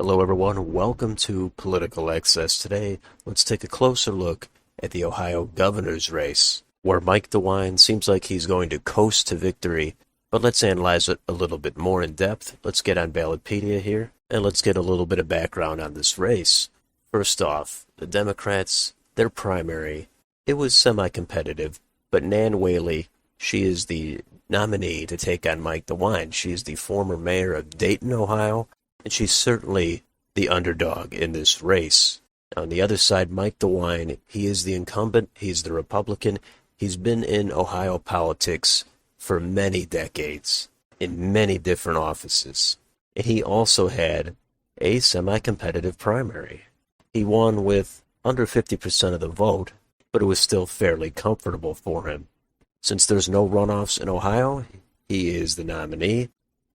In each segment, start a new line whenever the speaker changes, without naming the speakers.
Hello everyone, welcome to Political Access. Today, let's take a closer look at the Ohio governor's race, where Mike DeWine seems like he's going to coast to victory, but let's analyze it a little bit more in depth. Let's get on Ballotpedia here, and let's get a little bit of background on this race. First off, the Democrats, their primary, it was semi-competitive, but Nan Whaley, she is the nominee to take on Mike DeWine. She is the former mayor of Dayton, Ohio, and she's certainly the underdog in this race. On the other side, Mike DeWine, he is the incumbent, he's the Republican. He's been in Ohio politics for many decades, in many different offices. And he also had a semi-competitive primary. He won with under 50% of the vote, but it was still fairly comfortable for him. Since there's no runoffs in Ohio, he is the nominee.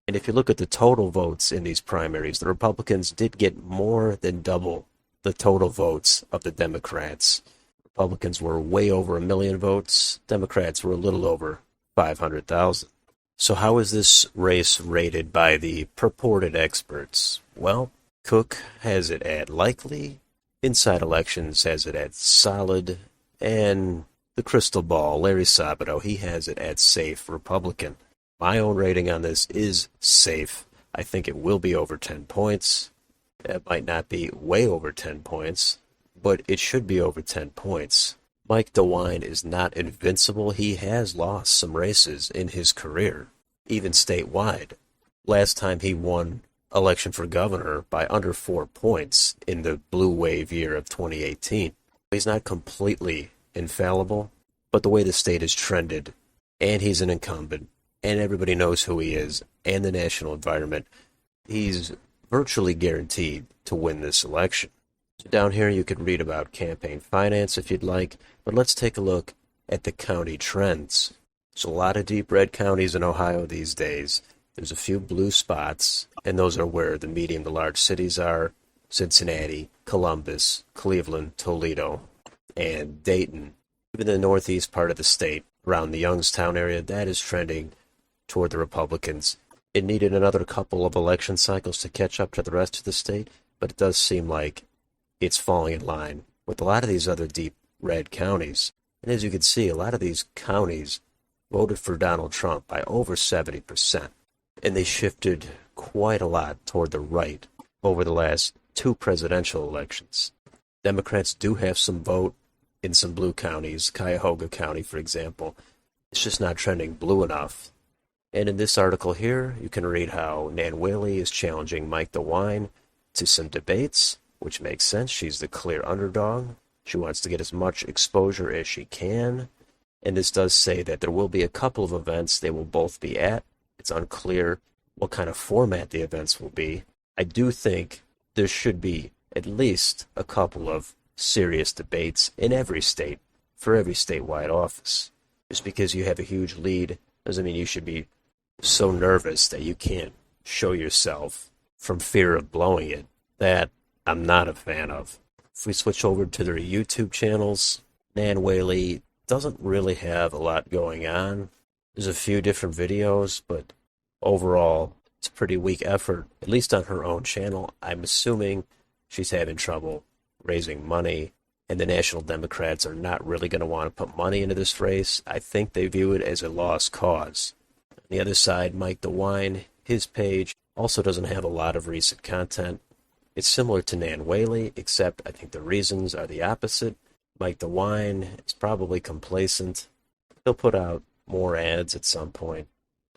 And if you look at the total votes in these primaries, the Republicans did get more than double the total votes of the Democrats. Republicans were way over 1 million votes. Democrats were a little over 500,000. So how is this race rated by the purported experts? Well, Cook has it at likely, Inside Elections has it at solid, and the crystal ball, Larry Sabato, he has it at safe Republican. My own rating on this is safe. I think it will be over 10 points. It might not be way over 10 points, but it should be over 10 points. Mike DeWine is not invincible. He has lost some races in his career, even statewide. Last time he won election for governor by under 4 points in the blue wave year of 2018. He's not completely infallible, but the way the state has trended, and he's an incumbent, and everybody knows who he is, and the national environment, he's virtually guaranteed to win this election. So down here you could read about campaign finance if you'd like, but let's take a look at the county trends. There's a lot of deep red counties in Ohio these days. There's a few blue spots, and those are where the medium to large cities are: Cincinnati, Columbus, Cleveland, Toledo, and Dayton. Even the northeast part of the state, around the Youngstown area, that is trending toward the Republicans. It needed another couple of election cycles to catch up to the rest of the state, but it does seem like it's falling in line with a lot of these other deep red counties. And as you can see, a lot of these counties voted for Donald Trump by over 70%, and they shifted quite a lot toward the right over the last 2 presidential elections. Democrats do have some vote in some blue counties, Cuyahoga County, for example. It's just not trending blue enough. And in this article here, you can read how Nan Whaley is challenging Mike DeWine to some debates, which makes sense. She's the clear underdog. She wants to get as much exposure as she can. And this does say that there will be a couple of events they will both be at. It's unclear what kind of format the events will be. I do think there should be at least a couple of serious debates in every state for every statewide office. Just because you have a huge lead doesn't mean you should be so nervous that you can't show yourself from fear of blowing it. That I'm not a fan of. If we switch over to their YouTube channels, Nan Whaley doesn't really have a lot going on. There's a few different videos, but overall, it's a pretty weak effort, at least on her own channel. I'm assuming she's having trouble raising money, and the National Democrats are not really going to want to put money into this race. I think they view it as a lost cause. On the other side, Mike DeWine, his page also doesn't have a lot of recent content. It's similar to Nan Whaley, except I think the reasons are the opposite. Mike DeWine is probably complacent. He'll put out more ads at some point,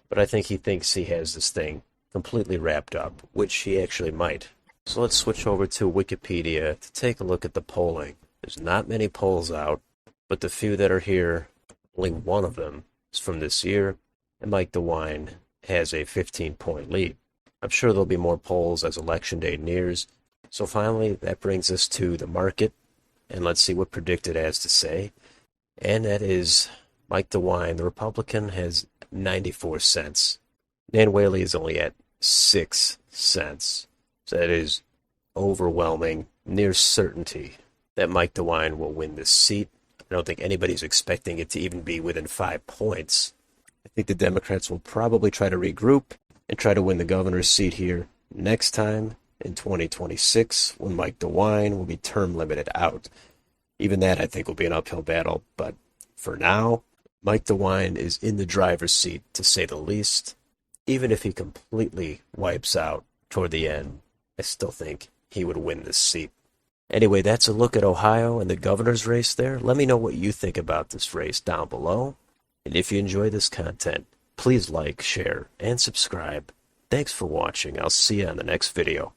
but I think he thinks he has this thing completely wrapped up, which he actually might. So let's switch over to Wikipedia to take a look at the polling. There's not many polls out, but the few that are here, only one of them is from this year, and Mike DeWine has a 15-point lead. I'm sure there'll be more polls as election day nears. So finally, that brings us to the market, and let's see what Predicted has to say. And that is Mike DeWine, the Republican, has 94 cents. Nan Whaley is only at 6 cents. So that is overwhelming, near certainty that Mike DeWine will win this seat. I don't think anybody's expecting it to even be within 5 points. I think the Democrats will probably try to regroup and try to win the governor's seat here next time. in 2026 when Mike DeWine will be term limited out. Even that, I think, will be an uphill battle, but for now, Mike DeWine is in the driver's seat, to say the least. Even if he completely wipes out toward the end, I still think he would win this seat. Anyway, that's a look at Ohio and the governor's race there. Let me know what you think about this race down below. And if you enjoy this content, please like, share, and subscribe. Thanks for watching. I'll see you on the next video.